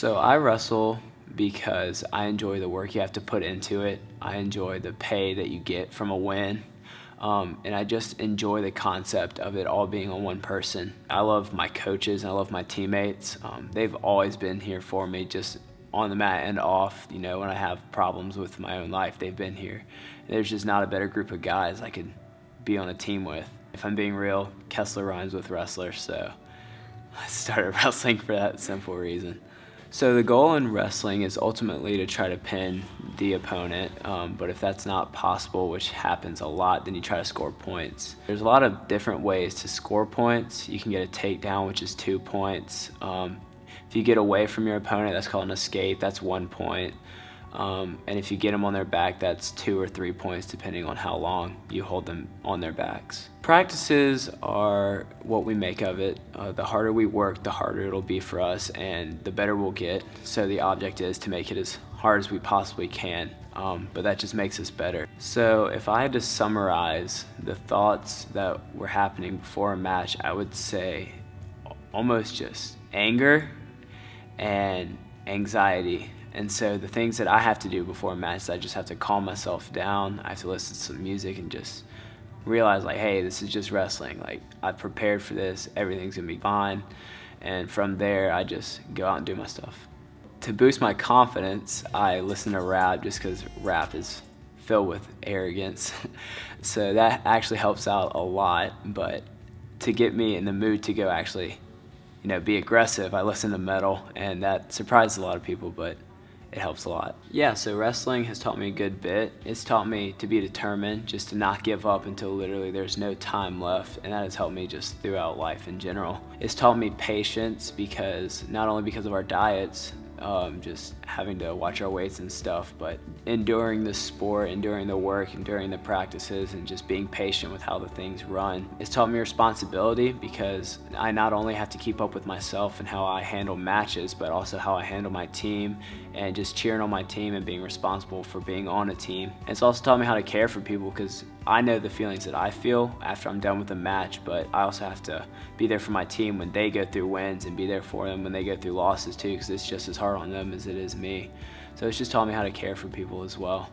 So I wrestle because I enjoy the work you have to put into it. I enjoy the pay that you get from a win. And I just enjoy the concept of it all being on one person. I love my coaches and I love my teammates. They've always been here for me, just on the mat and off. You know, when I have problems with my own life, they've been here. There's just not a better group of guys I could be on a team with. If I'm being real, Kessler rhymes with wrestler, so I started wrestling for that simple reason. So the goal in wrestling is ultimately to try to pin the opponent, but if that's not possible, which happens a lot, then you try to score points. There's a lot of different ways to score points. You can get a takedown, which is 2 points. If you get away from your opponent, that's called an escape, that's 1 point. And if you get them on their back, that's 2 or 3 points depending on how long you hold them on their backs. Practices are what we make of it. The harder we work, the harder it'll be for us and the better we'll get. So the object is to make it as hard as we possibly can, but that just makes us better. So if I had to summarize the thoughts that were happening before a match, I would say almost just anger and anxiety. And so the things that I have to do before a match is I just have to calm myself down. I have to listen to some music and just realize, like, hey, this is just wrestling. Like, I've prepared for this, everything's gonna be fine. And from there, I just go out and do my stuff. To boost my confidence, I listen to rap just because rap is filled with arrogance. So that actually helps out a lot. But to get me in the mood to go actually, you know, be aggressive, I listen to metal, and that surprises a lot of people, but it helps a lot. Yeah, so wrestling has taught me a good bit. It's taught me to be determined, just to not give up until literally there's no time left, and that has helped me just throughout life in general. It's taught me patience, because not only because of our diets, just having to watch our weights and stuff, but enduring the sport, enduring the work, enduring the practices, and just being patient with how the things run. It's taught me responsibility, because I not only have to keep up with myself and how I handle matches, but also how I handle my team and just cheering on my team and being responsible for being on a team. And it's also taught me how to care for people, because I know the feelings that I feel after I'm done with a match, but I also have to be there for my team when they go through wins and be there for them when they go through losses too, because it's just as hard on them as it is me. So it's just taught me how to care for people as well.